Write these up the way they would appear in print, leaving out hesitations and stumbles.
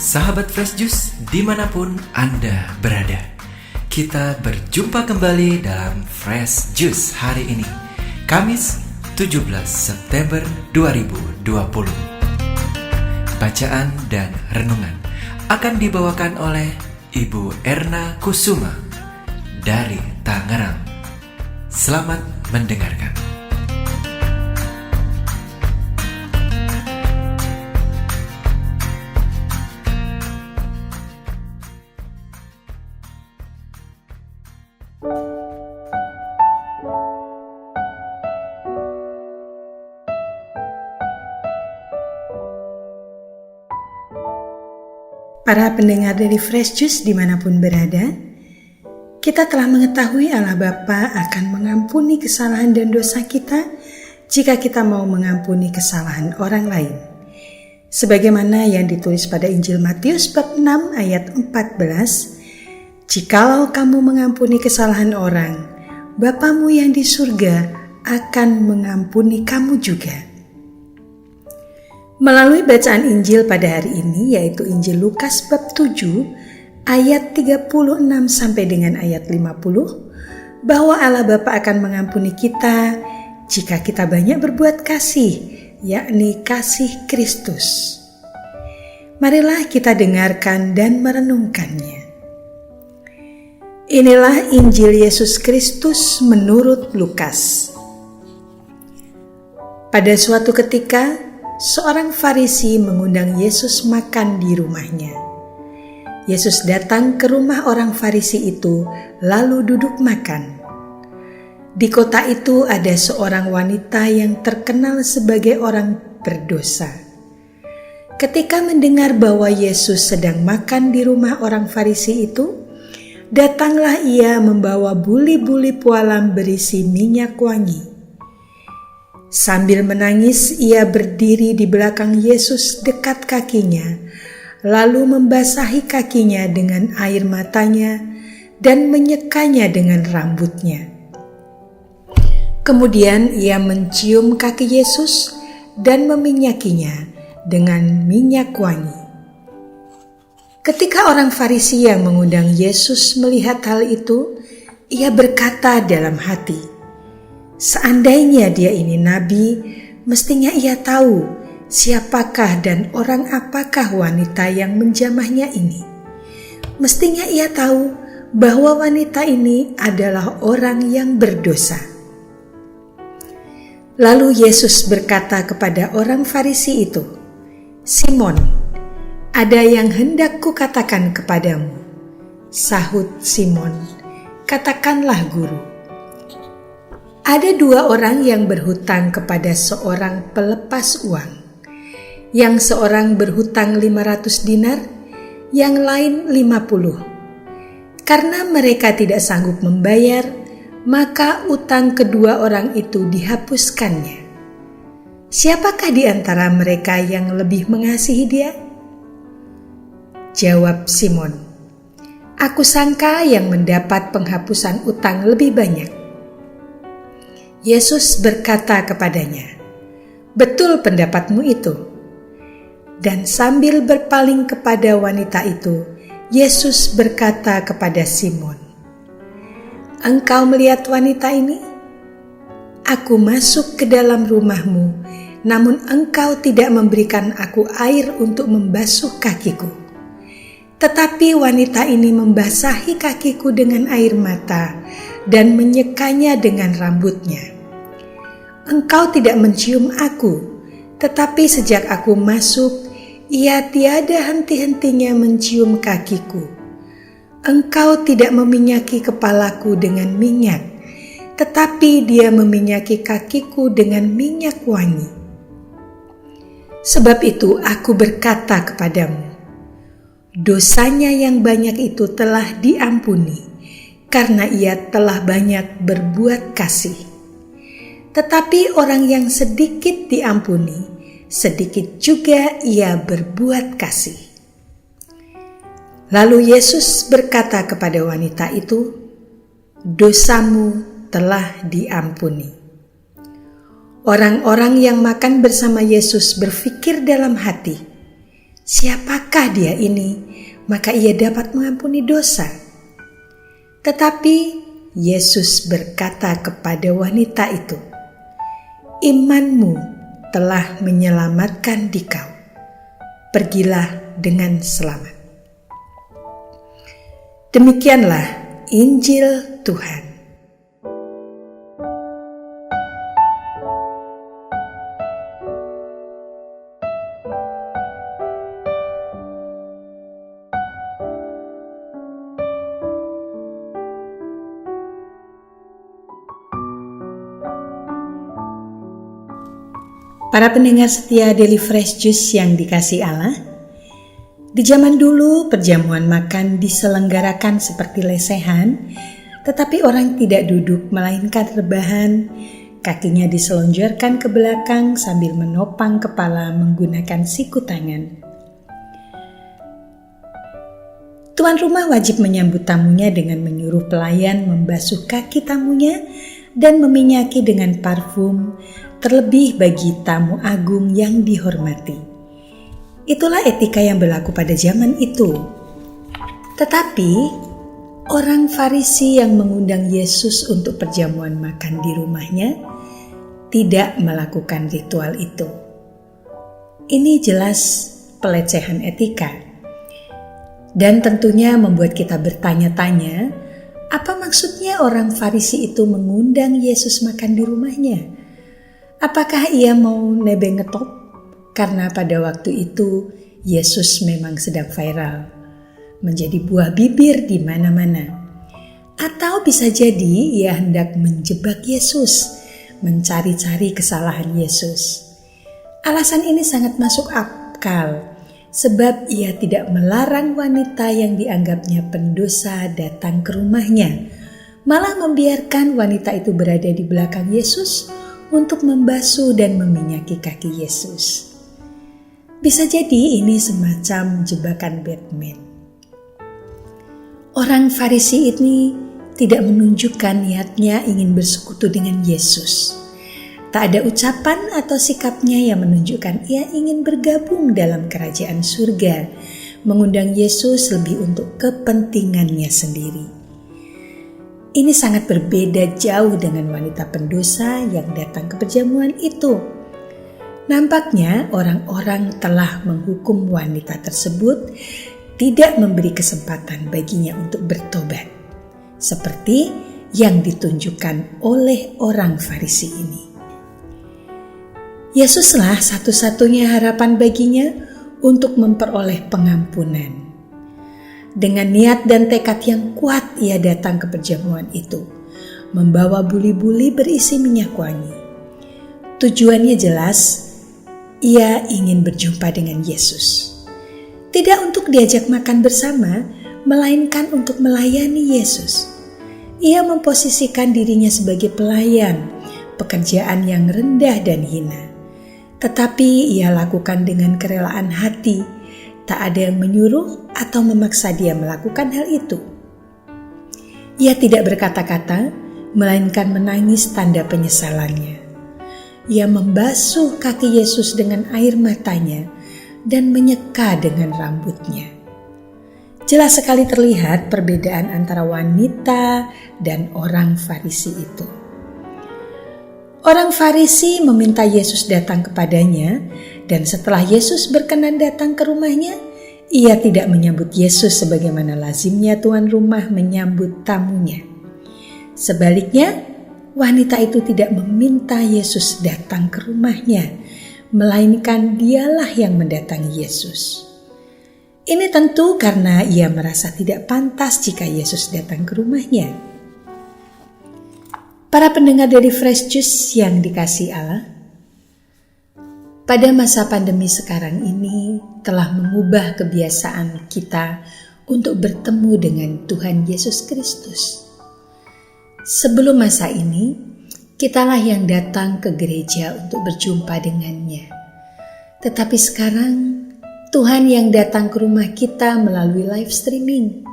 Sahabat Fresh Juice dimanapun Anda berada, kita berjumpa kembali dalam Fresh Juice hari ini, Kamis 17 September 2020. Bacaan dan renungan akan dibawakan oleh Ibu Erna Kusuma dari Tangerang. Selamat mendengarkan. Para pendengar dari Fresh Juice dimanapun berada, kita telah mengetahui Allah Bapa akan mengampuni kesalahan dan dosa kita jika kita mau mengampuni kesalahan orang lain. Sebagaimana yang ditulis pada Injil Matius bab 6 ayat 14, "Jikalau kamu mengampuni kesalahan orang, Bapamu yang di surga akan mengampuni kamu juga." Melalui bacaan Injil pada hari ini, yaitu Injil Lukas bab 7 ayat 36 sampai dengan ayat 50, bahwa Allah Bapa akan mengampuni kita jika kita banyak berbuat kasih, yakni kasih Kristus. Marilah kita dengarkan dan merenungkannya. Inilah Injil Yesus Kristus menurut Lukas. Pada suatu ketika, seorang Farisi mengundang Yesus makan di rumahnya. Yesus datang ke rumah orang Farisi itu, lalu duduk makan. Di kota itu ada seorang wanita yang terkenal sebagai orang berdosa. Ketika mendengar bahwa Yesus sedang makan di rumah orang Farisi itu, datanglah ia membawa buli-buli pualam berisi minyak wangi. Sambil menangis, ia berdiri di belakang Yesus dekat kakinya, lalu membasahi kakinya dengan air matanya dan menyekanya dengan rambutnya. Kemudian ia mencium kaki Yesus dan meminyakinya dengan minyak wangi. Ketika orang Farisi yang mengundang Yesus melihat hal itu, ia berkata dalam hati, "Seandainya dia ini nabi, mestinya ia tahu siapakah dan orang apakah wanita yang menjamahnya ini. Mestinya ia tahu bahwa wanita ini adalah orang yang berdosa." Lalu Yesus berkata kepada orang Farisi itu, "Simon, ada yang hendak kukatakan kepadamu." Sahut Simon, "Katakanlah, Guru." Ada dua orang yang berhutang kepada seorang pelepas uang. Yang seorang berhutang 500 dinar, yang lain 50. Karena mereka tidak sanggup membayar, maka utang kedua orang itu dihapuskannya. Siapakah di antara mereka yang lebih mengasihi dia? Jawab Simon, "Aku sangka yang mendapat penghapusan utang lebih banyak." Yesus berkata kepadanya, "Betul pendapatmu itu." Dan sambil berpaling kepada wanita itu, Yesus berkata kepada Simon, "Engkau melihat wanita ini? Aku masuk ke dalam rumahmu, namun engkau tidak memberikan aku air untuk membasuh kakiku. Tetapi wanita ini membasahi kakiku dengan air mata dan menyekanya dengan rambutnya. Engkau tidak mencium aku, tetapi sejak aku masuk, ia tiada henti-hentinya mencium kakiku. Engkau tidak meminyaki kepalaku dengan minyak, tetapi dia meminyaki kakiku dengan minyak wangi. Sebab itu aku berkata kepadamu, dosanya yang banyak itu telah diampuni, karena ia telah banyak berbuat kasih. Tetapi orang yang sedikit diampuni, sedikit juga ia berbuat kasih." Lalu Yesus berkata kepada wanita itu, "Dosamu telah diampuni." Orang-orang yang makan bersama Yesus berpikir dalam hati, Siapakah dia ini, maka ia dapat mengampuni dosa? Tetapi Yesus berkata kepada wanita itu, "Imanmu telah menyelamatkan dikau. Pergilah dengan selamat." Demikianlah Injil Tuhan. Para pendengar setia Daily Fresh Juice yang dikasihi Allah, di zaman dulu perjamuan makan diselenggarakan seperti lesehan, tetapi orang tidak duduk melainkan rebahan, kakinya diselonjorkan ke belakang sambil menopang kepala menggunakan siku tangan. Tuan rumah wajib menyambut tamunya dengan menyuruh pelayan membasuh kaki tamunya dan meminyaki dengan parfum, terlebih bagi tamu agung yang dihormati. Itulah etika yang berlaku pada zaman itu. Tetapi orang Farisi yang mengundang Yesus untuk perjamuan makan di rumahnya tidak melakukan ritual itu. Ini jelas pelecehan etika. Dan tentunya membuat kita bertanya-tanya, apa maksudnya orang Farisi itu mengundang Yesus makan di rumahnya? Apakah ia mau nebeng ngetop? Karena pada waktu itu Yesus memang sedang viral, menjadi buah bibir di mana-mana. Atau bisa jadi ia hendak menjebak Yesus, mencari-cari kesalahan Yesus. Alasan ini sangat masuk akal, sebab ia tidak melarang wanita yang dianggapnya pendosa datang ke rumahnya, malah membiarkan wanita itu berada di belakang Yesus untuk membasuh dan meminyaki kaki Yesus. Bisa jadi ini semacam jebakan Batman. Orang Farisi ini tidak menunjukkan niatnya ingin bersekutu dengan Yesus. Tak ada ucapan atau sikapnya yang menunjukkan ia ingin bergabung dalam kerajaan surga, mengundang Yesus lebih untuk kepentingannya sendiri. Ini sangat berbeda jauh dengan wanita pendosa yang datang ke perjamuan itu. Nampaknya orang-orang telah menghukum wanita tersebut, tidak memberi kesempatan baginya untuk bertobat, seperti yang ditunjukkan oleh orang Farisi ini. Yesuslah satu-satunya harapan baginya untuk memperoleh pengampunan. Dengan niat dan tekad yang kuat ia datang ke perjamuan itu, membawa buli-buli berisi minyak wangi. Tujuannya jelas, ia ingin berjumpa dengan Yesus. Tidak untuk diajak makan bersama, melainkan untuk melayani Yesus. Ia memposisikan dirinya sebagai pelayan, pekerjaan yang rendah dan hina. Tetapi ia lakukan dengan kerelaan hati. Tak ada yang menyuruh atau memaksa dia melakukan hal itu. Ia tidak berkata-kata, melainkan menangis tanda penyesalannya. Ia membasuh kaki Yesus dengan air matanya dan menyeka dengan rambutnya. Jelas sekali terlihat perbedaan antara wanita dan orang Farisi itu. Orang Farisi meminta Yesus datang kepadanya, dan setelah Yesus berkenan datang ke rumahnya, ia tidak menyambut Yesus sebagaimana lazimnya tuan rumah menyambut tamunya. Sebaliknya, wanita itu tidak meminta Yesus datang ke rumahnya, melainkan dialah yang mendatangi Yesus. Ini tentu karena ia merasa tidak pantas jika Yesus datang ke rumahnya. Para pendengar dari Fresh Juice yang dikasihi Allah, pada masa pandemi sekarang ini telah mengubah kebiasaan kita untuk bertemu dengan Tuhan Yesus Kristus. Sebelum masa ini, kitalah yang datang ke gereja untuk berjumpa dengannya. Tetapi sekarang, Tuhan yang datang ke rumah kita melalui live streaming.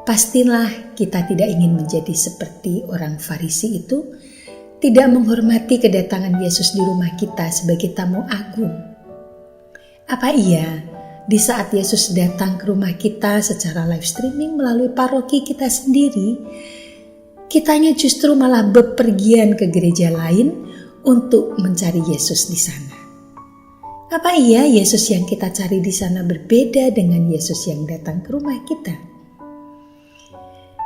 Pastilah kita tidak ingin menjadi seperti orang Farisi itu, tidak menghormati kedatangan Yesus di rumah kita sebagai tamu agung. Apa iya di saat Yesus datang ke rumah kita secara live streaming melalui paroki kita sendiri, kitanya justru malah bepergian ke gereja lain untuk mencari Yesus di sana. Apa iya Yesus yang kita cari di sana berbeda dengan Yesus yang datang ke rumah kita?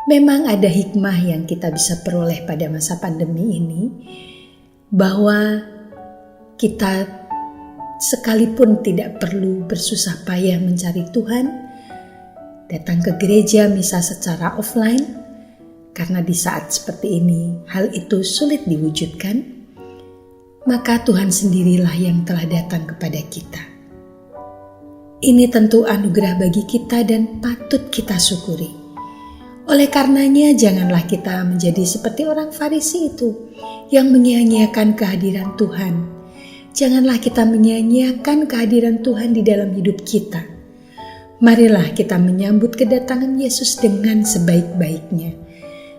Memang ada hikmah yang kita bisa peroleh pada masa pandemi ini, bahwa kita sekalipun tidak perlu bersusah payah mencari Tuhan, datang ke gereja misa secara offline, karena di saat seperti ini hal itu sulit diwujudkan, maka Tuhan sendirilah yang telah datang kepada kita. Ini tentu anugerah bagi kita dan patut kita syukuri. Oleh karenanya janganlah kita menjadi seperti orang Farisi itu yang menyia-nyiakan kehadiran Tuhan. Janganlah kita menyia-nyiakan kehadiran Tuhan di dalam hidup kita. Marilah kita menyambut kedatangan Yesus dengan sebaik-baiknya.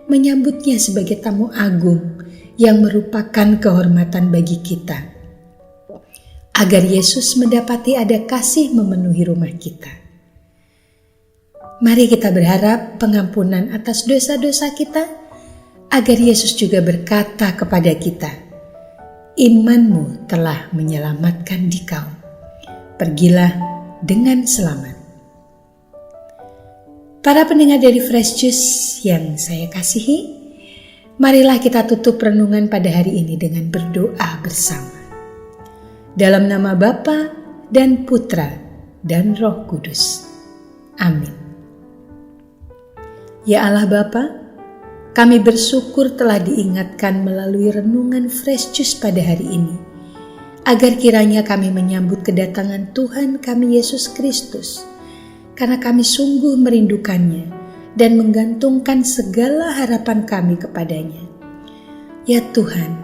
Menyambutnya sebagai tamu agung yang merupakan kehormatan bagi kita. Agar Yesus mendapati ada kasih memenuhi rumah kita. Mari kita berharap pengampunan atas dosa-dosa kita, agar Yesus juga berkata kepada kita, "Imanmu telah menyelamatkan dikau. Pergilah dengan selamat." Para pendengar dari Fresh Juice yang saya kasihi, marilah kita tutup renungan pada hari ini dengan berdoa bersama. Dalam nama Bapa dan Putra dan Roh Kudus. Amin. Ya Allah Bapa, kami bersyukur telah diingatkan melalui renungan Fresh Juice pada hari ini, agar kiranya kami menyambut kedatangan Tuhan kami Yesus Kristus, karena kami sungguh merindukannya dan menggantungkan segala harapan kami kepadanya. Ya Tuhan,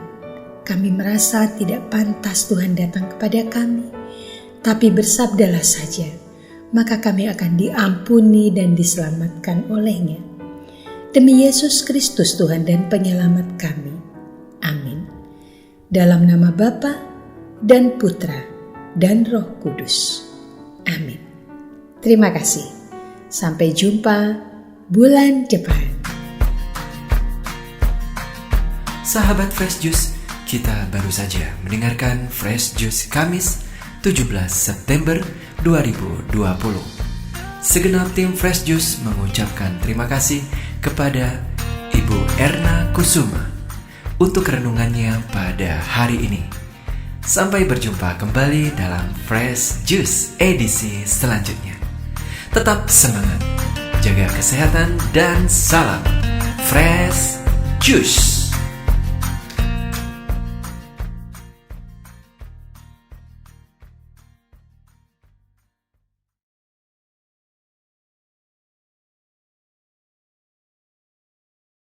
kami merasa tidak pantas Tuhan datang kepada kami, tapi bersabdalah saja, maka kami akan diampuni dan diselamatkan olehnya. Demi Yesus Kristus Tuhan dan penyelamat kami. Amin. Dalam nama Bapa dan Putra dan Roh Kudus. Amin. Terima kasih. Sampai jumpa bulan depan. Sahabat Fresh Juice, kita baru saja mendengarkan Fresh Juice Kamis 17 September 2020. Segenap tim Fresh Juice mengucapkan terima kasih kepada Ibu Erna Kusuma untuk renungannya pada hari ini. Sampai berjumpa kembali dalam Fresh Juice edisi selanjutnya. Tetap semangat, jaga kesehatan, dan salam Fresh Juice.